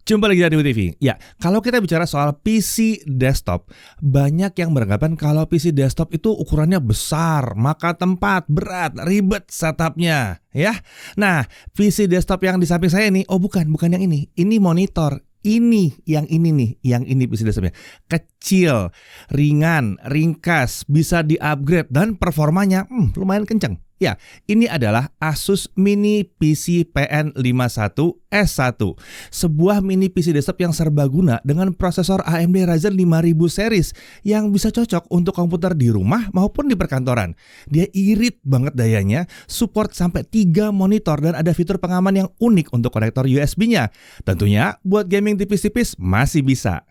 Jumpa lagi di TV. Ya, kalau kita bicara soal PC desktop, banyak yang beranggapan kalau PC desktop itu ukurannya besar, makan tempat, berat, ribet setupnya, ya. Nah, PC desktop yang di samping saya nih, bukan yang ini. Ini monitor. Yang ini PC desktopnya. Kecil, ringan, ringkas, bisa di-upgrade dan performanya lumayan kenceng. Ya, ini adalah Asus Mini PC PN51S1, sebuah mini PC desktop yang serbaguna dengan prosesor AMD Ryzen 5000 series yang bisa cocok untuk komputer di rumah maupun di perkantoran. Dia irit banget dayanya, support sampai 3 monitor dan ada fitur pengaman yang unik untuk konektor USB-nya. Tentunya buat gaming tipis-tipis masih bisa.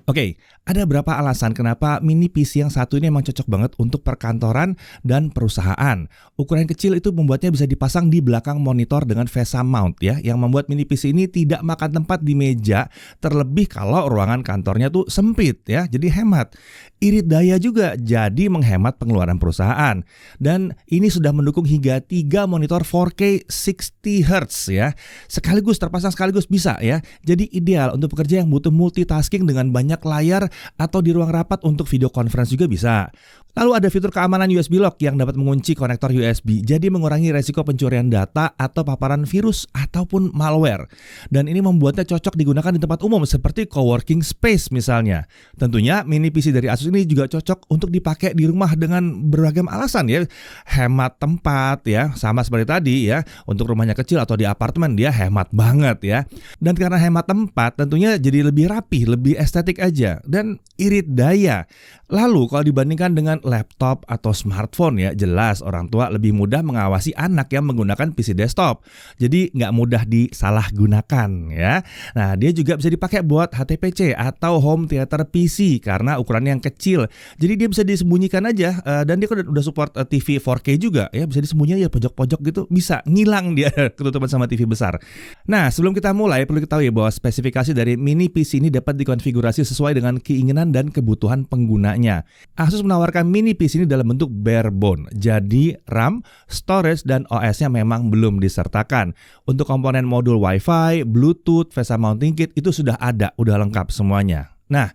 Oke, ada berapa alasan kenapa mini PC yang satu ini memang cocok banget untuk perkantoran dan perusahaan. Ukuran kecil itu membuatnya bisa dipasang di belakang monitor dengan VESA mount ya, yang membuat mini PC ini tidak makan tempat di meja, terlebih kalau ruangan kantornya tuh sempit ya, jadi hemat. Irit daya juga, jadi menghemat pengeluaran perusahaan. Dan ini sudah mendukung hingga 3 monitor 4K 60Hz ya. Terpasang sekaligus bisa ya. Jadi ideal untuk pekerja yang butuh multitasking dengan banyak layar atau di ruang rapat untuk video conference juga bisa. Lalu ada fitur keamanan USB lock yang dapat mengunci konektor USB, jadi mengurangi resiko pencurian data atau paparan virus ataupun malware. Dan ini membuatnya cocok digunakan di tempat umum seperti coworking space misalnya. Tentunya mini PC dari Asus ini juga cocok untuk dipakai di rumah dengan beragam alasan ya. Hemat tempat ya, sama seperti tadi ya. Untuk rumahnya kecil atau di apartemen dia hemat banget ya. Dan karena hemat tempat tentunya jadi lebih rapi, lebih estetik aja dan irit daya. Lalu kalau dibandingkan dengan laptop atau smartphone ya, jelas orang tua lebih mudah mengawasi anak yang menggunakan PC desktop. Jadi nggak mudah disalahgunakan ya. Nah, dia juga bisa dipakai buat HTPC atau home theater PC karena ukurannya yang kecil. Jadi dia bisa disembunyikan aja dan dia udah support TV 4K juga ya, bisa disembunyikan ya pojok-pojok gitu, bisa ngilang dia ketutupan sama TV besar. Nah, sebelum kita mulai perlu ketahui bahwa spesifikasi dari mini PC ini dapat dikonfigurasi sesuai dengan keinginan dan kebutuhan penggunanya. Asus menawarkan mini PC ini dalam bentuk bare bone. Jadi RAM, storage, dan OS-nya memang belum disertakan. Untuk komponen modul Wi-Fi, Bluetooth, VESA mounting kit itu sudah ada, udah lengkap semuanya. Nah,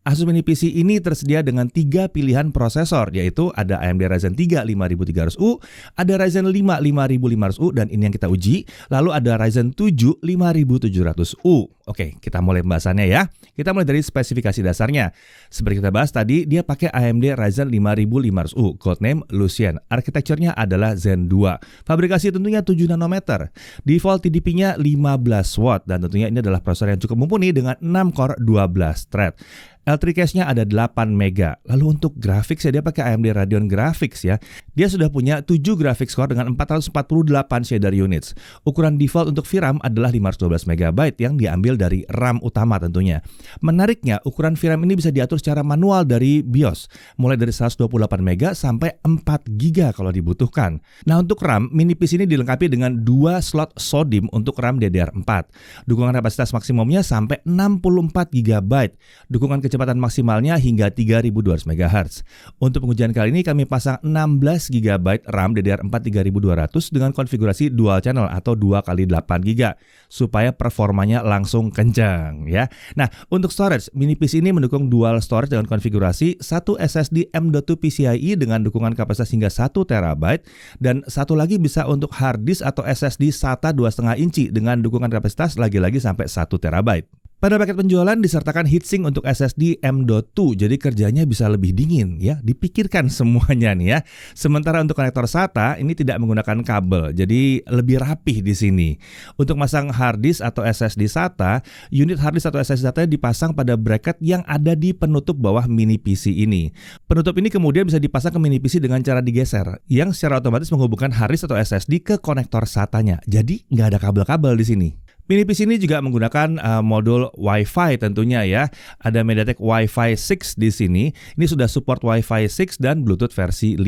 Asus Mini PC ini tersedia dengan 3 pilihan prosesor, yaitu ada AMD Ryzen 3 5300U, ada Ryzen 5 5500U, dan ini yang kita uji. Lalu ada Ryzen 7 5700U. Oke, kita mulai pembahasannya ya. Kita mulai dari spesifikasi dasarnya. Seperti kita bahas tadi, dia pakai AMD Ryzen 5500U, codename Lucien. Arsitekturnya adalah Zen 2. Fabrikasi tentunya 7 nanometer. Default TDP-nya 15 watt, dan tentunya ini adalah prosesor yang cukup mumpuni dengan 6 core 12 thread. L3 cache-nya ada 8 mega. Lalu untuk grafik dia pakai AMD Radeon Graphics ya. Dia sudah punya 7 graphics core dengan 448 shader units. Ukuran default untuk VRAM adalah 512 MB yang diambil dari RAM utama tentunya. Menariknya, ukuran VRAM ini bisa diatur secara manual dari BIOS, mulai dari 128 MB sampai 4 GB kalau dibutuhkan. Nah, untuk RAM, mini PC ini dilengkapi dengan 2 slot SODIMM untuk RAM DDR4. Dukungan kapasitas maksimumnya sampai 64 GB. Dukungan kecepatan maksimalnya hingga 3200 MHz. Untuk pengujian kali ini kami pasang 16 GB RAM DDR4 3200 dengan konfigurasi dual channel atau 2x8 GB supaya performanya langsung kencang ya. Nah, untuk storage, mini PC ini mendukung dual storage dengan konfigurasi 1 SSD M.2 PCIe dengan dukungan kapasitas hingga 1 TB dan satu lagi bisa untuk hard disk atau SSD SATA 2,5 inci dengan dukungan kapasitas lagi-lagi sampai 1 TB. Pada paket penjualan disertakan heatsink untuk SSD M.2, jadi kerjanya bisa lebih dingin ya, dipikirkan semuanya nih ya. Sementara untuk konektor SATA ini tidak menggunakan kabel, jadi lebih rapih di sini. Untuk masang hard disk atau SSD SATA, unit hard disk atau SSD SATA dipasang pada bracket yang ada di penutup bawah mini PC ini. Penutup ini kemudian bisa dipasang ke mini PC dengan cara digeser, yang secara otomatis menghubungkan hard disk atau SSD ke konektor SATA-nya. Jadi nggak ada kabel-kabel di sini. Mini PC ini juga menggunakan modul Wi-Fi tentunya ya. Ada MediaTek Wi-Fi 6 di sini. Ini sudah support Wi-Fi 6 dan Bluetooth versi 5.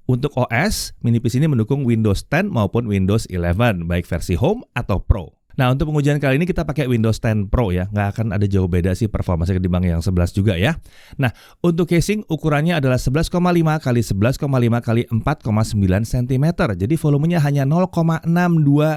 Untuk OS, mini PC ini mendukung Windows 10 maupun Windows 11, baik versi Home atau Pro. Nah, untuk pengujian kali ini kita pakai Windows 10 Pro ya, nggak akan ada jauh beda sih performanya ketimbang yang 11 juga ya. Nah, untuk casing ukurannya adalah 11,5 kali 11,5 kali 4,9 cm, jadi volumenya hanya 0,62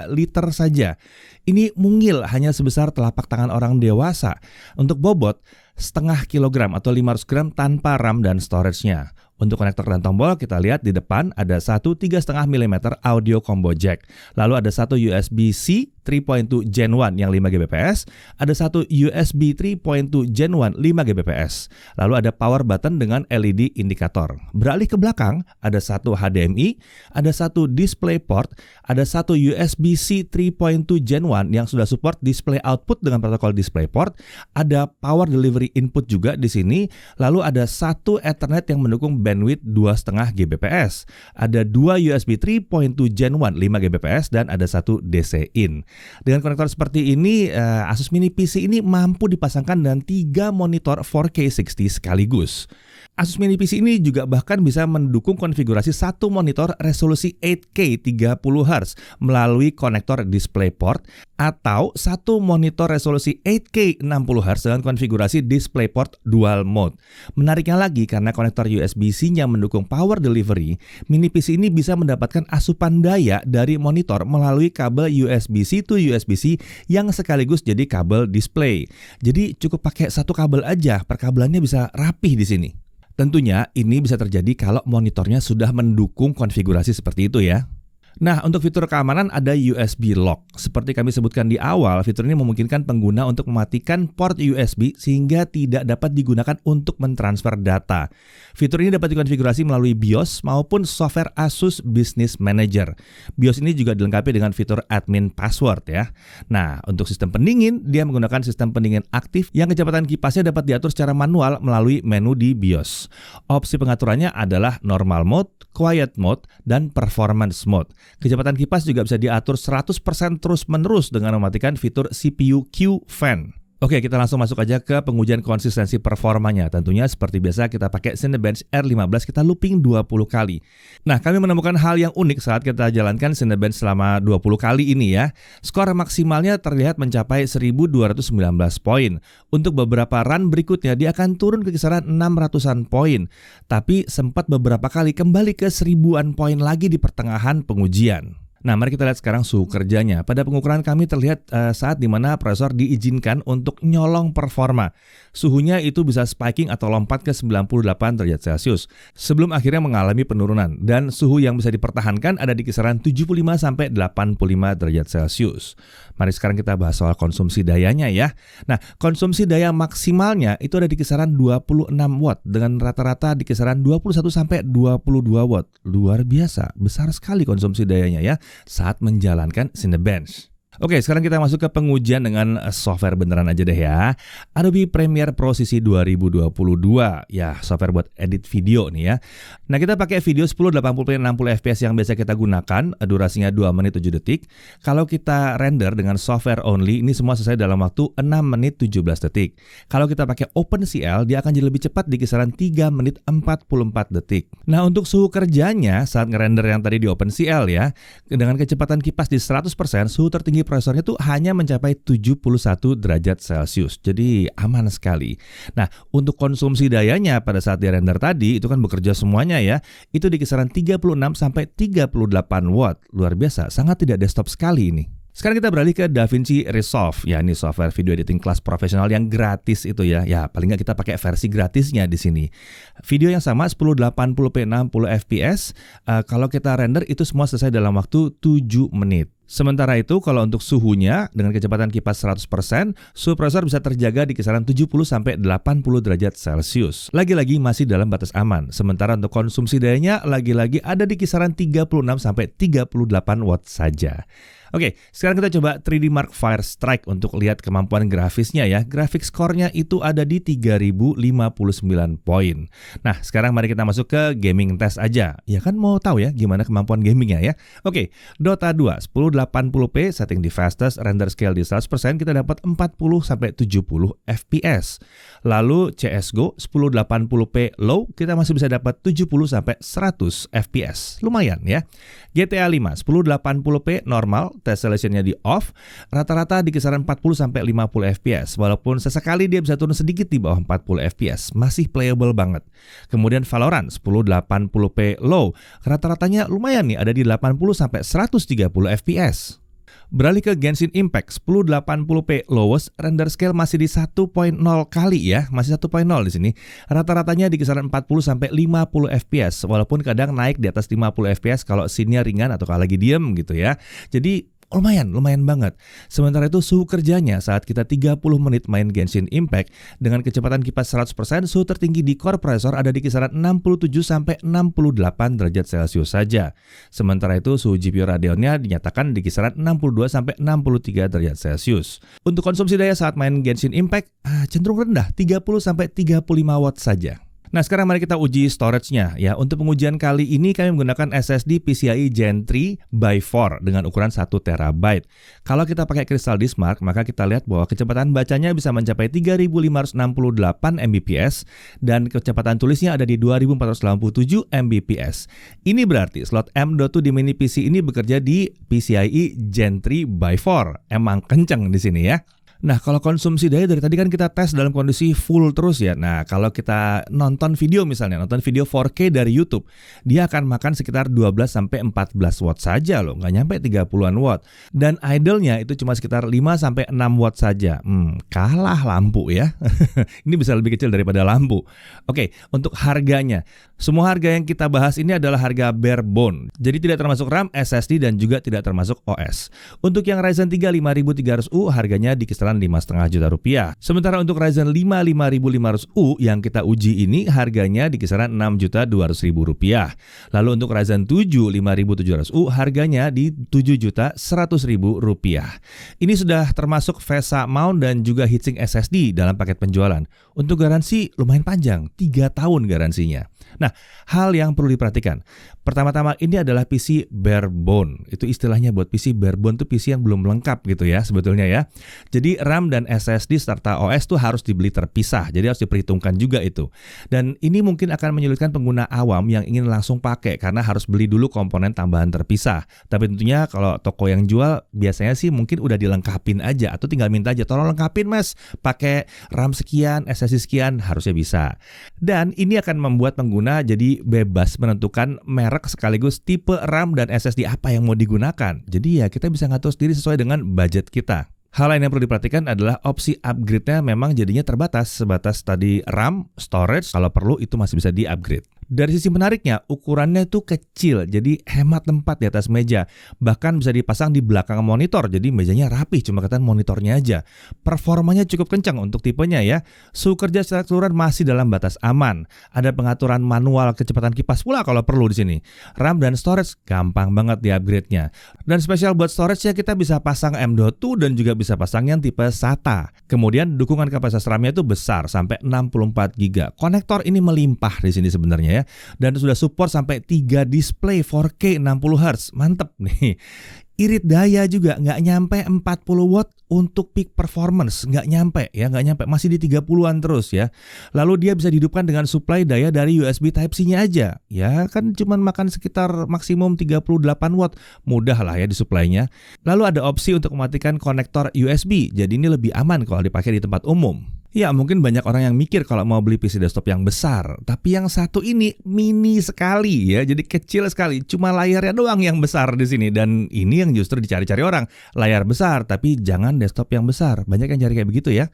liter saja. Ini mungil hanya sebesar telapak tangan orang dewasa. Untuk bobot, setengah kilogram atau 500 gram tanpa RAM dan storage-nya. Untuk konektor dan tombol kita lihat di depan ada satu 3,5 mm audio combo jack. Lalu ada satu USB-C 3.2 Gen 1 yang 5 Gbps, ada satu USB 3.2 Gen 1 5 Gbps. Lalu ada power button dengan LED indikator. Beralih ke belakang, ada satu HDMI, ada satu DisplayPort, ada satu USB-C 3.2 Gen 1 yang sudah support display output dengan protokol DisplayPort, ada power delivery input juga di sini, lalu ada satu Ethernet yang mendukung bandwidth 2,5 Gbps, ada dua USB 3.2 Gen 1 5 Gbps dan ada satu DC in. Dengan konektor seperti ini, Asus Mini PC ini mampu dipasangkan dengan 3 monitor 4K 60 sekaligus. Asus Mini PC ini juga bahkan bisa mendukung konfigurasi satu monitor resolusi 8K 30Hz melalui konektor DisplayPort atau satu monitor resolusi 8K 60Hz dengan konfigurasi DisplayPort Dual Mode. Menariknya lagi, karena konektor USB-C-nya mendukung power delivery, Mini PC ini bisa mendapatkan asupan daya dari monitor melalui kabel USB-C to USB-C yang sekaligus jadi kabel display. Jadi cukup pakai satu kabel aja, perkabelannya bisa rapih di sini. Tentunya ini bisa terjadi kalau monitornya sudah mendukung konfigurasi seperti itu ya. Nah, untuk fitur keamanan ada USB lock. Seperti kami sebutkan di awal, fitur ini memungkinkan pengguna untuk mematikan port USB sehingga tidak dapat digunakan untuk mentransfer data. Fitur ini dapat dikonfigurasi melalui BIOS maupun software Asus Business Manager. BIOS ini juga dilengkapi dengan fitur admin password ya. Nah, untuk sistem pendingin, dia menggunakan sistem pendingin aktif yang kecepatan kipasnya dapat diatur secara manual melalui menu di BIOS. Opsi pengaturannya adalah normal mode, quiet mode, dan performance mode. Kecepatan kipas juga bisa diatur 100% terus-menerus dengan mematikan fitur CPU Q-Fan. Oke, kita langsung masuk aja ke pengujian konsistensi performanya. Tentunya seperti biasa kita pakai Cinebench R15, kita looping 20 kali. Nah, kami menemukan hal yang unik saat kita jalankan Cinebench selama 20 kali ini ya. Skor maksimalnya terlihat mencapai 1219 poin. Untuk beberapa run berikutnya dia akan turun ke kisaran 600-an poin. Tapi sempat beberapa kali kembali ke 1000-an poin lagi di pertengahan pengujian. Nah, mari kita lihat sekarang suhu kerjanya. Pada pengukuran kami terlihat saat di mana prosesor diizinkan untuk nyolong performa. Suhunya itu bisa spiking atau lompat ke 98 derajat Celcius sebelum akhirnya mengalami penurunan. Dan suhu yang bisa dipertahankan ada di kisaran 75 sampai 85 derajat Celcius. Mari sekarang kita bahas soal konsumsi dayanya ya. Nah, konsumsi daya maksimalnya itu ada di kisaran 26 watt dengan rata-rata di kisaran 21 sampai 22 watt. Luar biasa, besar sekali konsumsi dayanya ya saat menjalankan Cinebench. Oke, sekarang kita masuk ke pengujian dengan software beneran aja deh ya. Adobe Premiere Pro CC 2022. Ya, software buat edit video nih ya. Nah, kita pakai video 1080p 60 fps yang biasa kita gunakan, durasinya 2 menit 7 detik. Kalau kita render dengan software only, ini semua selesai dalam waktu 6 menit 17 detik. Kalau kita pakai OpenCL, dia akan jadi lebih cepat di kisaran 3 menit 44 detik. Nah, untuk suhu kerjanya saat ngerender yang tadi di OpenCL ya, dengan kecepatan kipas di 100%, suhu tertinggi prosesornya tuh hanya mencapai 71 derajat Celcius. Jadi aman sekali. Nah, untuk konsumsi dayanya pada saat di render tadi itu kan bekerja semuanya ya. Itu di kisaran 36 sampai 38 watt. Luar biasa, sangat tidak desktop sekali ini. Sekarang kita beralih ke DaVinci Resolve. Ya, ini software video editing kelas profesional yang gratis itu ya. Ya, paling nggak kita pakai versi gratisnya di sini. Video yang sama 1080p 60 fps. Kalau kita render itu semua selesai dalam waktu 7 menit. Sementara itu kalau untuk suhunya dengan kecepatan kipas 100%, suhu prosesor bisa terjaga di kisaran 70 sampai 80 derajat Celcius. Lagi-lagi masih dalam batas aman. Sementara untuk konsumsi dayanya lagi-lagi ada di kisaran 36 sampai 38 watt saja. Oke, sekarang kita coba 3D Mark Firestrike untuk lihat kemampuan grafisnya ya. Grafik skornya itu ada di 3059 poin. Nah, sekarang mari kita masuk ke gaming test aja. Ya kan mau tahu ya gimana kemampuan gamingnya ya. Oke, Dota 2 1080 1080p setting di fastest, render scale di 100%, kita dapat 40-70 fps. Lalu CSGO 1080p low, kita masih bisa dapat 70-100 fps. Lumayan ya. GTA 5 1080p normal, tessellationnya di off, rata-rata di kisaran 40-50 fps. Walaupun sesekali dia bisa turun sedikit di bawah 40 fps, masih playable banget. Kemudian Valorant 1080p low, rata-ratanya lumayan nih, ada di 80-130 fps. Beralih ke Genshin Impact 1080p lowest, render scale masih di 1.0 kali ya, masih 1.0 di sini. Rata-ratanya di kisaran 40-50 fps, walaupun kadang naik di atas 50 fps kalau scene-nya ringan atau kalau lagi diem gitu ya. Jadi lumayan banget. Sementara itu suhu kerjanya saat kita 30 menit main Genshin Impact dengan kecepatan kipas 100%, suhu tertinggi di core processor ada di kisaran 67-68 derajat Celcius saja. Sementara itu suhu GPU Radeonnya dinyatakan di kisaran 62-63 derajat Celcius. Untuk konsumsi daya saat main Genshin Impact cenderung rendah, 30-35 watt saja. Nah, sekarang mari kita uji storage-nya ya. Untuk pengujian kali ini kami menggunakan SSD PCIe Gen 3 by 4 dengan ukuran 1 TB. Kalau kita pakai Crystal Disk Mark, maka kita lihat bahwa kecepatan bacanya bisa mencapai 3568 Mbps dan kecepatan tulisnya ada di 2487 Mbps. Ini berarti slot M.2 di mini PC ini bekerja di PCIe Gen 3 by 4. Emang kenceng di sini ya. Nah, kalau konsumsi daya dari tadi kan kita tes dalam kondisi full terus ya. Nah, kalau kita nonton video misalnya, nonton video 4K dari YouTube, dia akan makan sekitar 12-14 watt saja loh, nggak nyampe 30-an watt. Dan idle-nya itu cuma sekitar 5-6 watt saja. Kalah lampu ya. Ini bisa lebih kecil daripada lampu. Oke, untuk harganya. Semua harga yang kita bahas ini adalah harga bare bone. Jadi tidak termasuk RAM, SSD, dan juga tidak termasuk OS. Untuk yang Ryzen 3 5300U harganya di kisaran 5,5 juta rupiah. Sementara untuk Ryzen 5 5500U yang kita uji ini harganya di kisaran 6.200.000 rupiah. Lalu untuk Ryzen 7 5700U harganya di 7.100.000 rupiah. Ini sudah termasuk VESA mount dan juga heatsink SSD dalam paket penjualan. Untuk garansi lumayan panjang, 3 tahun garansinya. Nah, hal yang perlu diperhatikan. Pertama-tama ini adalah PC bare bone. Itu istilahnya buat PC bare bone itu PC yang belum lengkap gitu ya sebetulnya ya. Jadi RAM dan SSD serta OS tuh harus dibeli terpisah. Jadi harus diperhitungkan juga itu. Dan ini mungkin akan menyulitkan pengguna awam yang ingin langsung pakai karena harus beli dulu komponen tambahan terpisah. Tapi tentunya kalau toko yang jual biasanya sih mungkin udah dilengkapin aja atau tinggal minta aja, tolong lengkapin mas, pakai RAM sekian, SSD sekian, harusnya bisa. Dan ini akan membuat pengguna jadi bebas menentukan merek sekaligus tipe RAM dan SSD apa yang mau digunakan. Jadi ya kita bisa ngatur sendiri sesuai dengan budget kita. Hal lain yang perlu diperhatikan adalah opsi upgrade-nya memang jadinya terbatas. Sebatas tadi RAM, storage, kalau perlu itu masih bisa di-upgrade. Dari sisi menariknya, ukurannya itu kecil, jadi hemat tempat di atas meja. Bahkan bisa dipasang di belakang monitor, jadi mejanya rapih, cuma kelihatan monitornya aja. Performanya cukup kencang untuk tipenya ya. Suhu kerja secara keseluruhan masih dalam batas aman. Ada pengaturan manual kecepatan kipas pula kalau perlu di sini. RAM dan storage gampang banget di-upgrade-nya. Dan spesial buat storage ya kita bisa pasang M.2 dan juga bisa pasang yang tipe SATA. Kemudian dukungan kapasitas RAM-nya itu besar sampai 64 GB. Konektor ini melimpah di sini sebenarnya ya. Dan sudah support sampai 3 display 4K 60Hz. Mantep nih. Irit daya juga nggak nyampe 40 watt untuk peak performance, nggak nyampe, masih di 30-an terus ya. Lalu dia bisa dihidupkan dengan suplai daya dari USB Type-C-nya aja. Ya kan cuman makan sekitar maksimum 38 watt, mudah lah ya disuplainya. Lalu ada opsi untuk mematikan konektor USB, jadi ini lebih aman kalau dipakai di tempat umum. Ya mungkin banyak orang yang mikir kalau mau beli PC desktop yang besar, tapi yang satu ini mini sekali ya, jadi kecil sekali, cuma layarnya doang yang besar di sini. Dan ini yang justru dicari-cari orang, layar besar tapi jangan desktop yang besar. Banyak yang cari kayak begitu ya.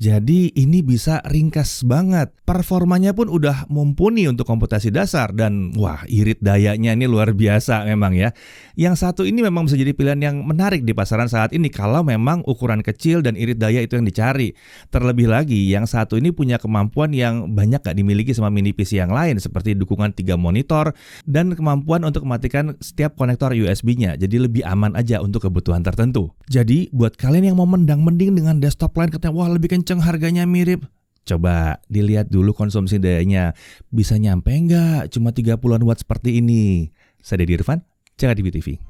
Jadi ini bisa ringkas banget, performanya pun udah mumpuni untuk komputasi dasar dan wah irit dayanya ini luar biasa memang ya. Yang satu ini memang bisa jadi pilihan yang menarik di pasaran saat ini kalau memang ukuran kecil dan irit daya itu yang dicari. Terlebih lagi yang satu ini punya kemampuan yang banyak gak dimiliki sama mini PC yang lain seperti dukungan 3 monitor dan kemampuan untuk mematikan setiap konektor USB-nya. Jadi lebih aman aja untuk kebutuhan tertentu. Jadi buat kalian yang mau mendang-mending dengan desktop lain katanya wah lebih kenceng harganya mirip, coba dilihat dulu konsumsi dayanya. Bisa nyampe nggak cuma 30-an watt seperti ini? Saya Deddy Irfan, Jaga TV.